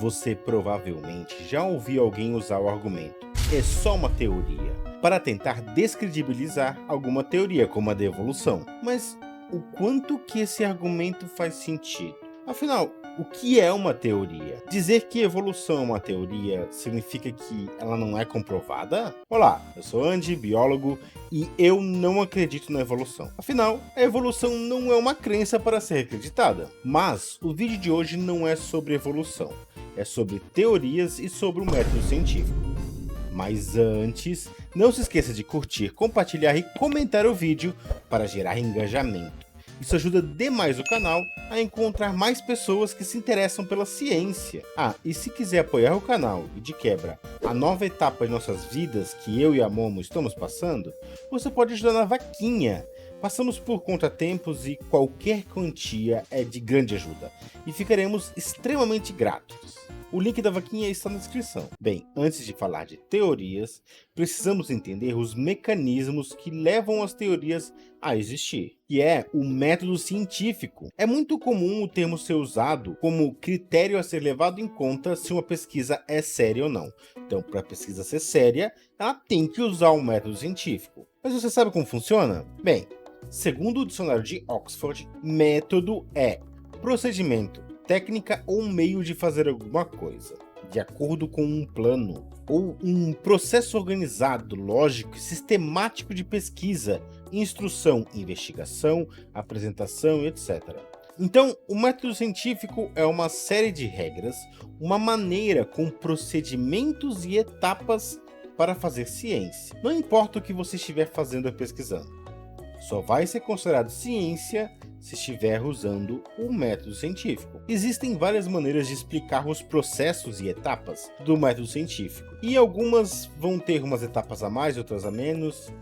Você provavelmente já ouviu alguém usar o argumento "é só uma teoria" para tentar descredibilizar alguma teoria, como a da evolução. Mas o quanto que esse argumento faz sentido? Afinal, o que é uma teoria? Dizer que evolução é uma teoria significa que ela não é comprovada? Olá, eu sou Andy, biólogo, e eu não acredito na evolução. Afinal, a evolução não é uma crença para ser acreditada. Mas o vídeo de hoje não é sobre evolução, é sobre teorias e sobre o método científico. Mas antes, não se esqueça de curtir, compartilhar e comentar o vídeo para gerar engajamento. Isso ajuda demais o canal a encontrar mais pessoas que se interessam pela ciência. E se quiser apoiar o canal e de quebra a nova etapa de nossas vidas que eu e a Momo estamos passando, você pode ajudar na vaquinha. Passamos por contratempos e qualquer quantia é de grande ajuda, e ficaremos extremamente gratos. O link da vaquinha está na descrição. Bem, antes de falar de teorias, precisamos entender os mecanismos que levam as teorias a existir, que é o método científico. É muito comum o termo ser usado como critério a ser levado em conta se uma pesquisa é séria ou não. Então, para a pesquisa ser séria, ela tem que usar o método científico. Mas você sabe como funciona? Bem, segundo o dicionário de Oxford, método é procedimento, técnica ou meio de fazer alguma coisa, de acordo com um plano, ou um processo organizado, lógico e sistemático de pesquisa, instrução, investigação, apresentação, etc. Então, o método científico é uma série de regras, uma maneira com procedimentos e etapas para fazer ciência. Não importa o que você estiver fazendo ou pesquisando, só vai ser considerado ciência se estiver usando o método científico. Existem várias maneiras de explicar os processos e etapas do método científico, e algumas vão ter umas etapas a mais, outras a menos,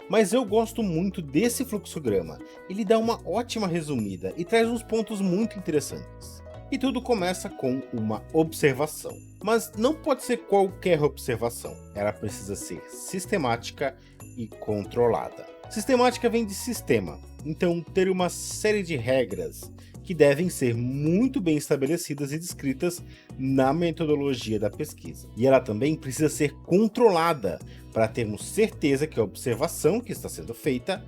mas eu gosto muito desse fluxograma. Ele dá uma ótima resumida e traz uns pontos muito interessantes. E tudo começa com uma observação. Mas não pode ser qualquer observação, ela precisa ser sistemática e controlada. Sistemática vem de sistema, então ter uma série de regras que devem ser muito bem estabelecidas e descritas na metodologia da pesquisa. E ela também precisa ser controlada para termos certeza que a observação que está sendo feita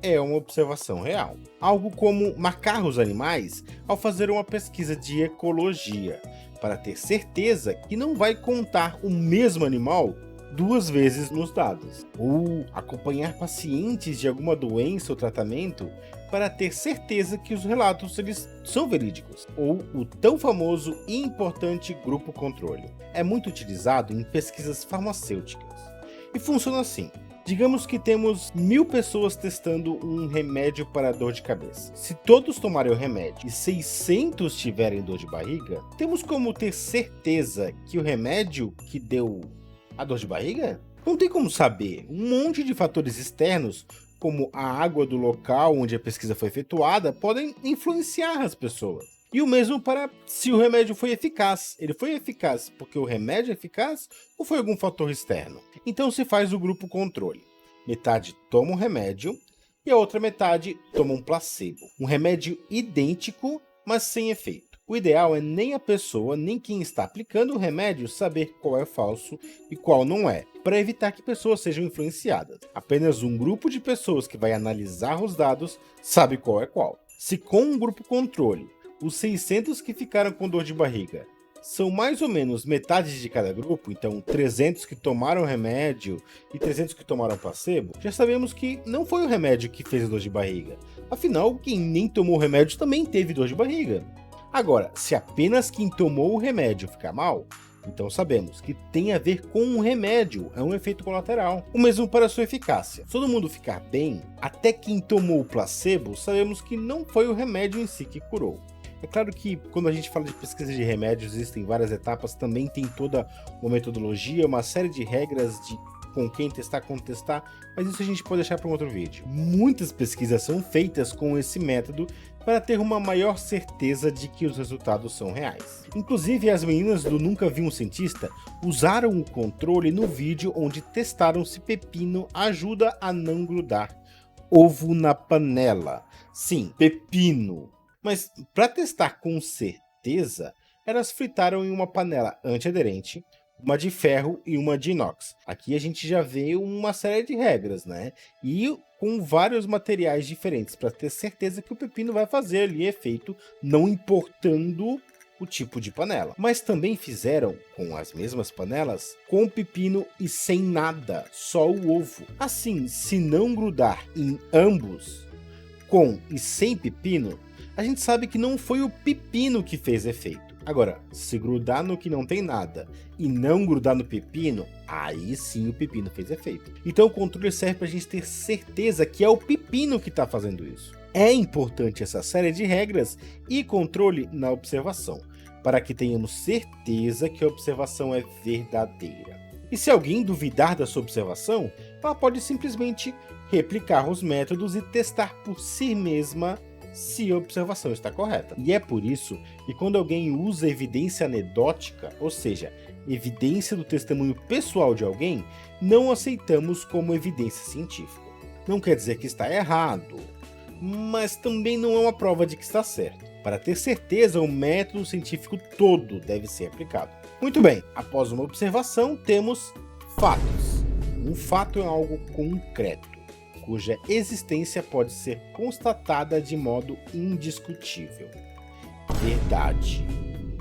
é uma observação real. Algo como marcar os animais ao fazer uma pesquisa de ecologia, para ter certeza que não vai contar o mesmo animal duas vezes nos dados, ou acompanhar pacientes de alguma doença ou tratamento para ter certeza que os relatos eles são verídicos, ou o tão famoso e importante grupo controle. É muito utilizado em pesquisas farmacêuticas e funciona assim. Digamos que temos 1000 pessoas testando um remédio para dor de cabeça. Se todos tomarem o remédio e 600 tiverem dor de barriga, temos como ter certeza que o remédio que deu a dor de barriga? Não tem como saber. Um monte de fatores externos, como a água do local onde a pesquisa foi efetuada, podem influenciar as pessoas. E o mesmo para se o remédio foi eficaz. Ele foi eficaz porque o remédio é eficaz ou foi algum fator externo? Então se faz o grupo controle. Metade toma um remédio e a outra metade toma um placebo. Um remédio idêntico, mas sem efeito. O ideal é nem a pessoa, nem quem está aplicando o remédio saber qual é falso e qual não é, para evitar que pessoas sejam influenciadas. Apenas um grupo de pessoas que vai analisar os dados sabe qual é qual. Se com um grupo controle, os 600 que ficaram com dor de barriga são mais ou menos metade de cada grupo, então 300 que tomaram o remédio e 300 que tomaram placebo, já sabemos que não foi o remédio que fez a dor de barriga. Afinal, quem nem tomou o remédio também teve dor de barriga. Agora, se apenas quem tomou o remédio ficar mal, então sabemos que tem a ver com o remédio, é um efeito colateral. O mesmo para a sua eficácia. Se todo mundo ficar bem, até quem tomou o placebo, sabemos que não foi o remédio em si que curou. É claro que quando a gente fala de pesquisa de remédios, existem várias etapas, também tem toda uma metodologia, uma série de regras de com quem testar, como testar, mas isso a gente pode deixar para um outro vídeo. Muitas pesquisas são feitas com esse método para ter uma maior certeza de que os resultados são reais. Inclusive, as meninas do Nunca Vi um Cientista usaram o controle no vídeo onde testaram se pepino ajuda a não grudar ovo na panela. Sim, pepino. Mas para testar com certeza, elas fritaram em uma panela antiaderente, uma de ferro e uma de inox. Aqui a gente já vê uma série de regras, né? E com vários materiais diferentes, para ter certeza que o pepino vai fazer ali efeito, não importando o tipo de panela. Mas também fizeram com as mesmas panelas, com pepino e sem nada, só o ovo. Assim, se não grudar em ambos, com e sem pepino, a gente sabe que não foi o pepino que fez efeito. Agora, se grudar no que não tem nada e não grudar no pepino, aí sim o pepino fez efeito. Então o controle serve para a gente ter certeza que é o pepino que está fazendo isso. É importante essa série de regras e controle na observação, para que tenhamos certeza que a observação é verdadeira. E se alguém duvidar da sua observação, ela pode simplesmente replicar os métodos e testar por si mesma se a observação está correta. E é por isso que quando alguém usa evidência anedótica, ou seja, evidência do testemunho pessoal de alguém, não aceitamos como evidência científica. Não quer dizer que está errado, mas também não é uma prova de que está certo. Para ter certeza, o método científico todo deve ser aplicado. Muito bem, após uma observação, temos fatos. Um fato é algo concreto, cuja existência pode ser constatada de modo indiscutível. Verdade.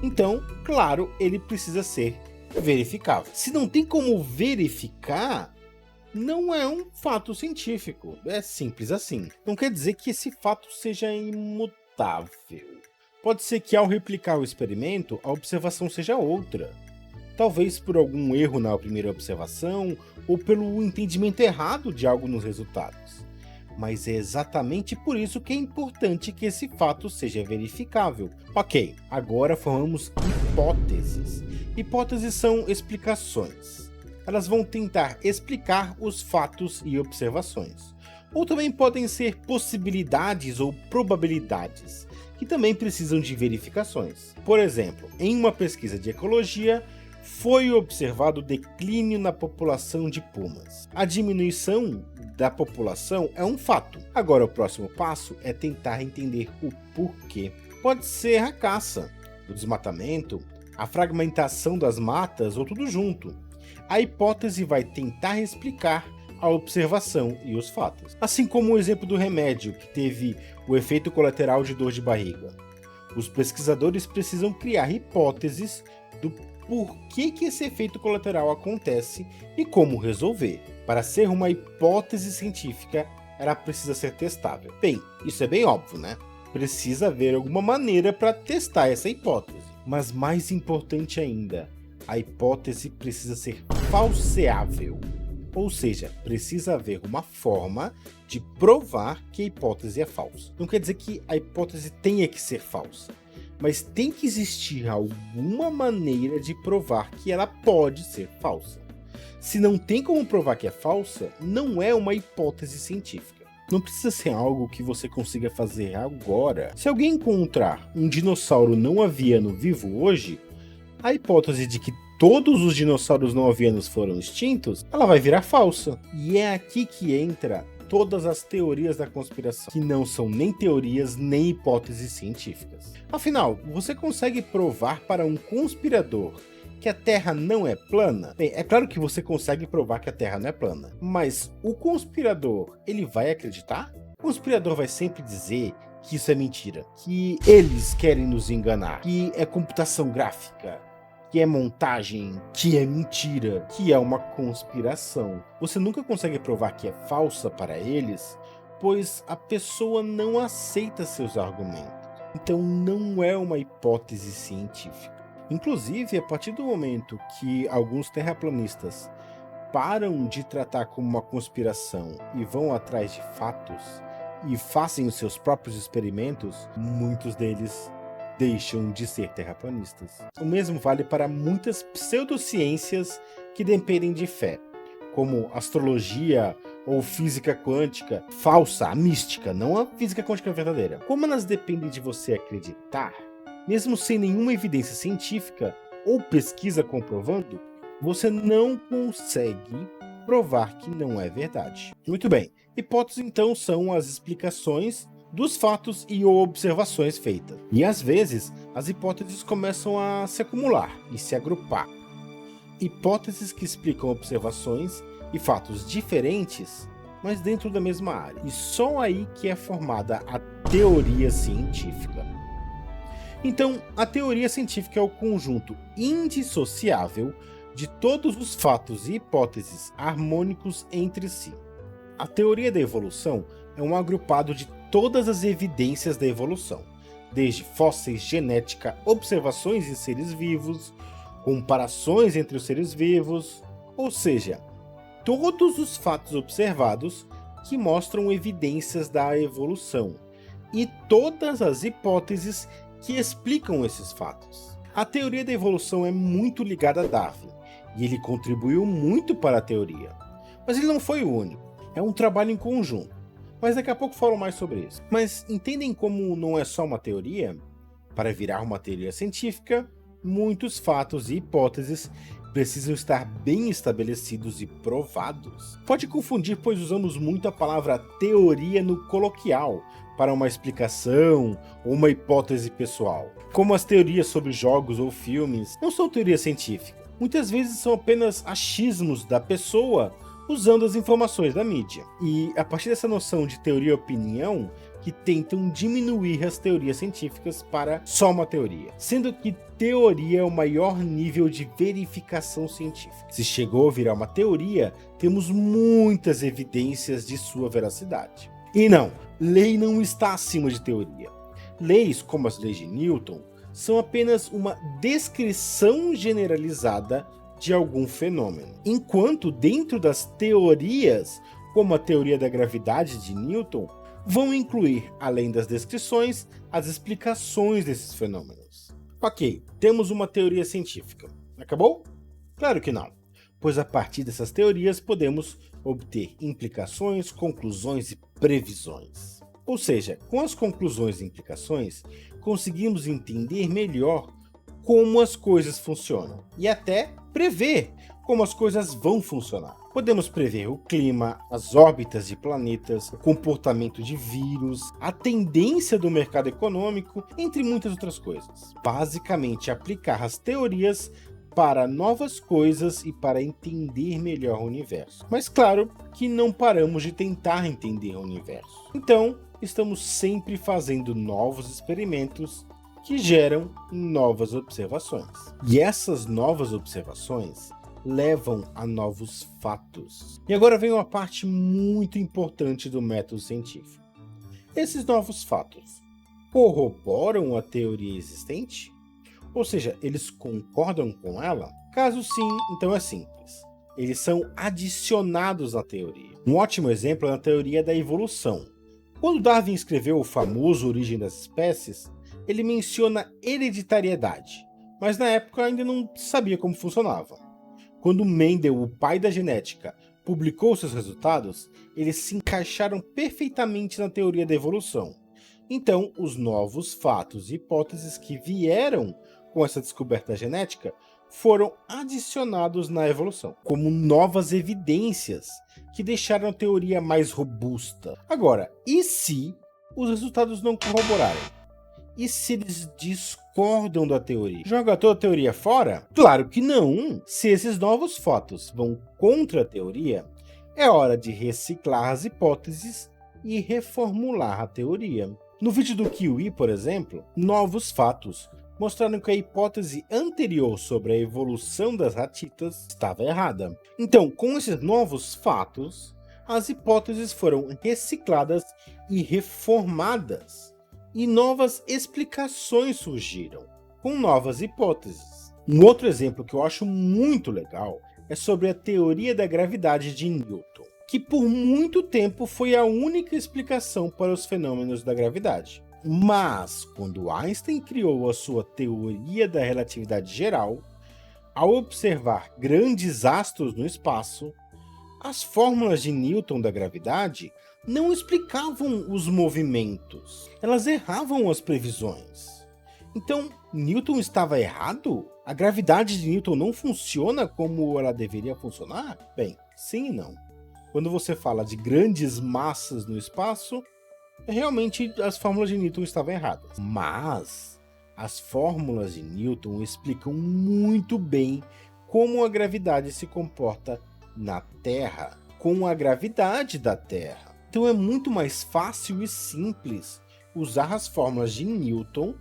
Então, claro, ele precisa ser verificável. Se não tem como verificar, não é um fato científico. É simples assim. Não quer dizer que esse fato seja imutável. Pode ser que ao replicar o experimento, a observação seja outra. Talvez por algum erro na primeira observação ou pelo entendimento errado de algo nos resultados. Mas é exatamente por isso que é importante que esse fato seja verificável. Ok, agora formamos hipóteses. Hipóteses são explicações. Elas vão tentar explicar os fatos e observações. Ou também podem ser possibilidades ou probabilidades, que também precisam de verificações. Por exemplo, em uma pesquisa de ecologia, foi observado declínio na população de pumas. A diminuição da população é um fato. Agora o próximo passo é tentar entender o porquê. Pode ser a caça, o desmatamento, a fragmentação das matas ou tudo junto. A hipótese vai tentar explicar a observação e os fatos. Assim como o exemplo do remédio, que teve o efeito colateral de dor de barriga. Os pesquisadores precisam criar hipóteses do porquê que esse efeito colateral acontece e como resolver. Para ser uma hipótese científica, ela precisa ser testável. Bem, isso é bem óbvio, né? Precisa haver alguma maneira para testar essa hipótese. Mas mais importante ainda, a hipótese precisa ser falseável. Ou seja, precisa haver uma forma de provar que a hipótese é falsa. Não quer dizer que a hipótese tenha que ser falsa, mas tem que existir alguma maneira de provar que ela pode ser falsa. Se não tem como provar que é falsa, não é uma hipótese científica. Não precisa ser algo que você consiga fazer agora. Se alguém encontrar um dinossauro não aviano vivo hoje, a hipótese de que todos os dinossauros não avianos foram extintos, ela vai virar falsa. E é aqui que entra todas as teorias da conspiração, que não são nem teorias nem hipóteses científicas. Afinal, você consegue provar para um conspirador que a Terra não é plana? Bem, é claro que você consegue provar que a Terra não é plana, mas o conspirador, ele vai acreditar? O conspirador vai sempre dizer que isso é mentira, que eles querem nos enganar, que é computação gráfica, que é montagem, que é mentira, que é uma conspiração. Você nunca consegue provar que é falsa para eles, pois a pessoa não aceita seus argumentos. Então não é uma hipótese científica. Inclusive, a partir do momento que alguns terraplanistas param de tratar como uma conspiração e vão atrás de fatos e fazem os seus próprios experimentos, muitos deles deixam de ser terraplanistas. O mesmo vale para muitas pseudociências que dependem de fé, como astrologia ou física quântica falsa, a mística, não a física quântica verdadeira. Como elas dependem de você acreditar, mesmo sem nenhuma evidência científica ou pesquisa comprovando, você não consegue provar que não é verdade. Muito bem, hipóteses então são as explicações dos fatos e ou observações feitas. E às vezes, as hipóteses começam a se acumular e se agrupar. Hipóteses que explicam observações e fatos diferentes, mas dentro da mesma área. E só aí que é formada a teoria científica. Então, a teoria científica é o conjunto indissociável de todos os fatos e hipóteses harmônicos entre si. A teoria da evolução é um agrupado de todas as evidências da evolução, desde fósseis, genética, observações em seres vivos, comparações entre os seres vivos, ou seja, todos os fatos observados que mostram evidências da evolução e todas as hipóteses que explicam esses fatos. A teoria da evolução é muito ligada a Darwin, e ele contribuiu muito para a teoria. Mas ele não foi o único. É um trabalho em conjunto. Mas daqui a pouco falo mais sobre isso. Mas entendem como não é só uma teoria? Para virar uma teoria científica, muitos fatos e hipóteses precisam estar bem estabelecidos e provados. Pode confundir, pois usamos muito a palavra teoria no coloquial para uma explicação ou uma hipótese pessoal. Como as teorias sobre jogos ou filmes não são teoria científica. Muitas vezes são apenas achismos da pessoa usando as informações da mídia. E a partir dessa noção de teoria e opinião, que tentam diminuir as teorias científicas para só uma teoria, sendo que teoria é o maior nível de verificação científica. Se chegou a virar uma teoria, temos muitas evidências de sua veracidade. E não, lei não está acima de teoria. Leis, como as leis de Newton, são apenas uma descrição generalizada de algum fenômeno. Enquanto dentro das teorias, como a teoria da gravidade de Newton, vão incluir, além das descrições, as explicações desses fenômenos. Ok, temos uma teoria científica. Acabou? Claro que não, pois a partir dessas teorias podemos obter implicações, conclusões e previsões. Ou seja, com as conclusões e implicações, conseguimos entender melhor como as coisas funcionam e até prever como as coisas vão funcionar. Podemos prever o clima, as órbitas de planetas, o comportamento de vírus, a tendência do mercado econômico, entre muitas outras coisas. Basicamente, aplicar as teorias para novas coisas e para entender melhor o universo. Mas claro que não paramos de tentar entender o universo. Então, estamos sempre fazendo novos experimentos que geram novas observações. E essas novas observações levam a novos fatos. E agora vem uma parte muito importante do método científico. Esses novos fatos corroboram a teoria existente? Ou seja, eles concordam com ela? Caso sim, então é simples. Eles são adicionados à teoria. Um ótimo exemplo é a teoria da evolução. Quando Darwin escreveu o famoso Origem das Espécies, ele menciona hereditariedade, mas na época ainda não sabia como funcionava. Quando Mendel, o pai da genética, publicou seus resultados, eles se encaixaram perfeitamente na teoria da evolução. Então, os novos fatos e hipóteses que vieram com essa descoberta genética foram adicionados na evolução, como novas evidências que deixaram a teoria mais robusta. Agora, e se os resultados não corroborarem? E se eles discordam da teoria? Joga toda a teoria fora? Claro que não! Se esses novos fatos vão contra a teoria, é hora de reciclar as hipóteses e reformular a teoria. No vídeo do Kiwi, por exemplo, novos fatos mostraram que a hipótese anterior sobre a evolução das ratitas estava errada. Então, com esses novos fatos, as hipóteses foram recicladas e reformadas, e novas explicações surgiram, com novas hipóteses. Um outro exemplo que eu acho muito legal é sobre a teoria da gravidade de Newton, que por muito tempo foi a única explicação para os fenômenos da gravidade. Mas, quando Einstein criou a sua teoria da relatividade geral, ao observar grandes astros no espaço, as fórmulas de Newton da gravidade não explicavam os movimentos, elas erravam as previsões. Então, Newton estava errado? A gravidade de Newton não funciona como ela deveria funcionar? Bem, sim e não. Quando você fala de grandes massas no espaço, realmente as fórmulas de Newton estavam erradas. Mas as fórmulas de Newton explicam muito bem como a gravidade se comporta na Terra, com a gravidade da Terra. Então é muito mais fácil e simples usar as fórmulas de Newton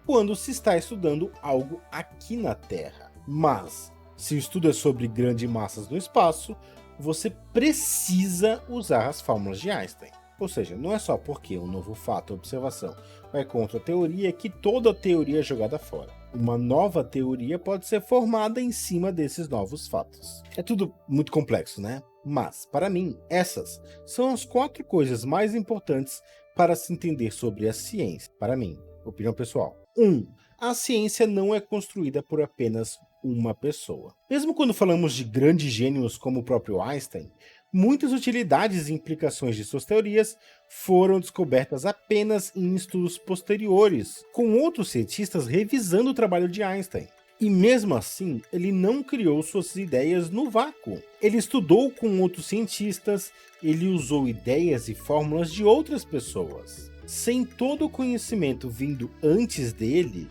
quando se está estudando algo aqui na Terra. Mas, se o estudo é sobre grandes massas no espaço, você precisa usar as fórmulas de Einstein. Ou seja, não é só porque um novo fato ou observação vai contra a teoria que toda a teoria é jogada fora. Uma nova teoria pode ser formada em cima desses novos fatos. É tudo muito complexo, né? Mas, para mim, essas são as 4 coisas mais importantes para se entender sobre a ciência. Para mim, opinião pessoal. 1. A ciência não é construída por apenas uma pessoa. Mesmo quando falamos de grandes gênios como o próprio Einstein, muitas utilidades e implicações de suas teorias foram descobertas apenas em estudos posteriores, com outros cientistas revisando o trabalho de Einstein. E mesmo assim, ele não criou suas ideias no vácuo. Ele estudou com outros cientistas, ele usou ideias e fórmulas de outras pessoas. Sem todo o conhecimento vindo antes dele,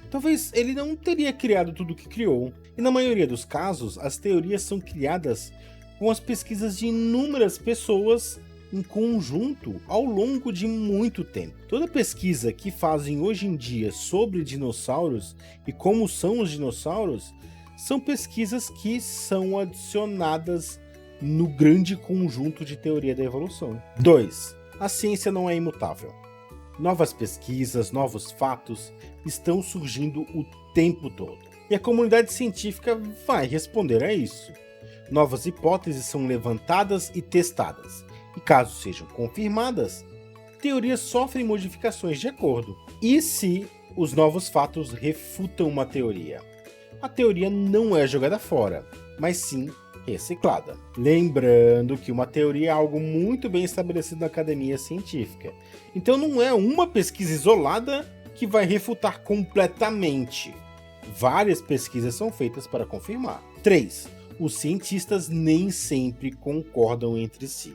talvez ele não teria criado tudo o que criou. E na maioria dos casos, as teorias são criadas com as pesquisas de inúmeras pessoas em conjunto ao longo de muito tempo. Toda pesquisa que fazem hoje em dia sobre dinossauros e como são os dinossauros são pesquisas que são adicionadas no grande conjunto de teoria da evolução. 2. A ciência não é imutável. Novas pesquisas, novos fatos estão surgindo o tempo todo. E a comunidade científica vai responder a isso. Novas hipóteses são levantadas e testadas. E caso sejam confirmadas, teorias sofrem modificações de acordo. E se os novos fatos refutam uma teoria? A teoria não é jogada fora, mas sim reciclada. Lembrando que uma teoria é algo muito bem estabelecido na academia científica. Então não é uma pesquisa isolada que vai refutar completamente. Várias pesquisas são feitas para confirmar. 3. Os cientistas nem sempre concordam entre si.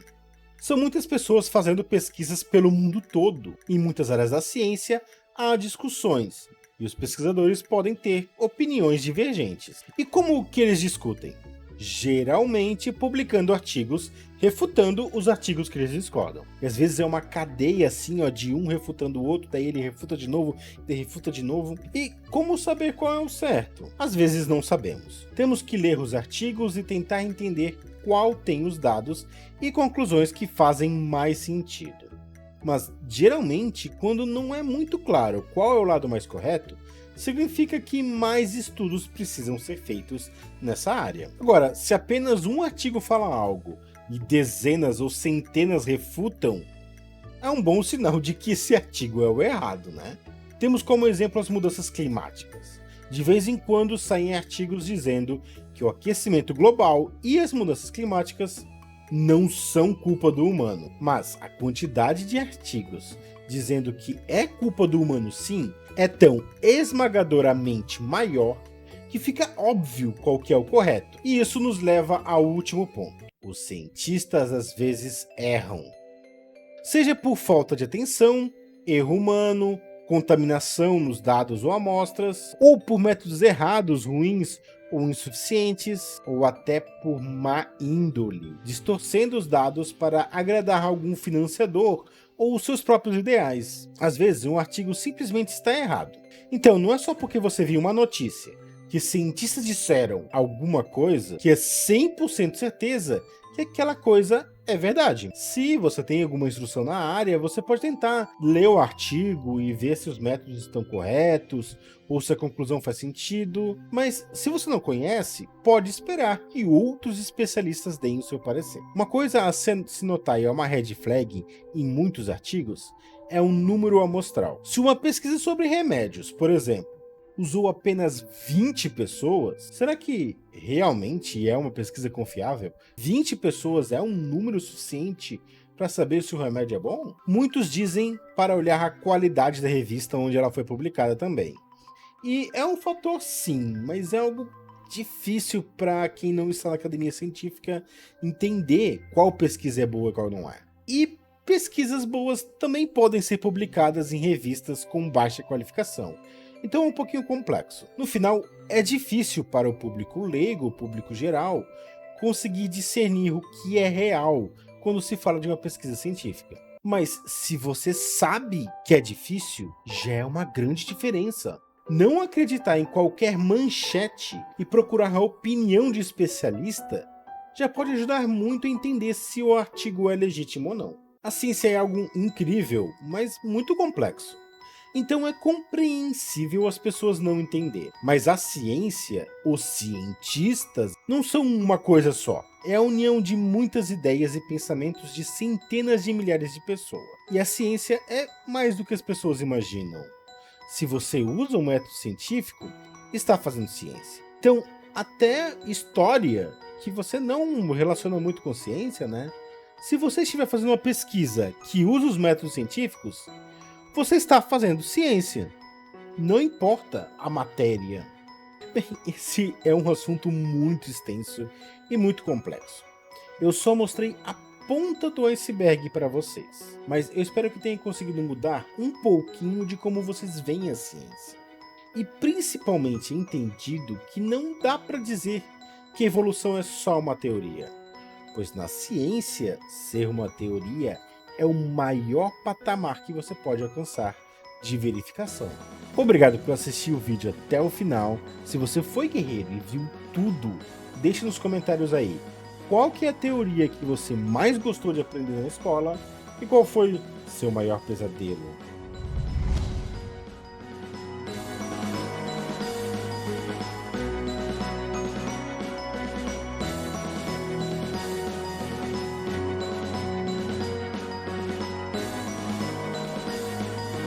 São muitas pessoas fazendo pesquisas pelo mundo todo. Em muitas áreas da ciência, há discussões, e os pesquisadores podem ter opiniões divergentes. E como que eles discutem? Geralmente publicando artigos refutando os artigos que eles discordam. E às vezes é uma cadeia assim, ó, de um refutando o outro, daí ele refuta de novo, daí refuta de novo. E como saber qual é o certo? Às vezes não sabemos. Temos que ler os artigos e tentar entender qual tem os dados e conclusões que fazem mais sentido. Mas geralmente, quando não é muito claro qual é o lado mais correto, significa que mais estudos precisam ser feitos nessa área. Agora, se apenas um artigo fala algo e dezenas ou centenas refutam, é um bom sinal de que esse artigo é o errado, né? Temos como exemplo as mudanças climáticas. De vez em quando saem artigos dizendo que o aquecimento global e as mudanças climáticas não são culpa do humano, mas a quantidade de artigos dizendo que é culpa do humano sim, é tão esmagadoramente maior que fica óbvio qual que é o correto. E isso nos leva ao último ponto. Os cientistas às vezes erram. Seja por falta de atenção, erro humano, contaminação nos dados ou amostras, ou por métodos errados, ruins ou insuficientes, ou até por má índole, distorcendo os dados para agradar algum financiador ou seus próprios ideais. Às vezes, um artigo simplesmente está errado. Então, não é só porque você viu uma notícia que cientistas disseram alguma coisa que é 100% certeza que aquela coisa é verdade. Se você tem alguma instrução na área, você pode tentar ler o artigo e ver se os métodos estão corretos ou se a conclusão faz sentido. Mas se você não conhece, pode esperar que outros especialistas deem o seu parecer. Uma coisa a se notar e é uma red flag em muitos artigos é um número amostral. Se uma pesquisa sobre remédios, por exemplo, usou apenas 20 pessoas, será que realmente é uma pesquisa confiável? 20 pessoas é um número suficiente para saber se o remédio é bom? Muitos dizem para olhar a qualidade da revista onde ela foi publicada também. E é um fator sim, mas é algo difícil para quem não está na academia científica entender qual pesquisa é boa e qual não é. E pesquisas boas também podem ser publicadas em revistas com baixa qualificação. Então é um pouquinho complexo. No final, é difícil para o público leigo, o público geral, conseguir discernir o que é real quando se fala de uma pesquisa científica. Mas se você sabe que é difícil, já é uma grande diferença. Não acreditar em qualquer manchete e procurar a opinião de especialista já pode ajudar muito a entender se o artigo é legítimo ou não. A ciência é algo incrível, mas muito complexo. Então é compreensível as pessoas não entender. Mas a ciência, os cientistas, não são uma coisa só. É a união de muitas ideias e pensamentos de centenas de milhares de pessoas. E a ciência é mais do que as pessoas imaginam. Se você usa um método científico, está fazendo ciência. Então, até história, que você não relaciona muito com ciência, né? Se você estiver fazendo uma pesquisa que usa os métodos científicos, você está fazendo ciência. Não importa a matéria. Bem, esse é um assunto muito extenso e muito complexo. Eu só mostrei a ponta do iceberg para vocês, mas eu espero que tenha conseguido mudar um pouquinho de como vocês veem a ciência. E principalmente entendido que não dá para dizer que evolução é só uma teoria, pois na ciência, ser uma teoria é o maior patamar que você pode alcançar de verificação. Obrigado por assistir o vídeo até o final. Se você foi guerreiro e viu tudo, deixe nos comentários aí qual que é a teoria que você mais gostou de aprender na escola e qual foi seu maior pesadelo.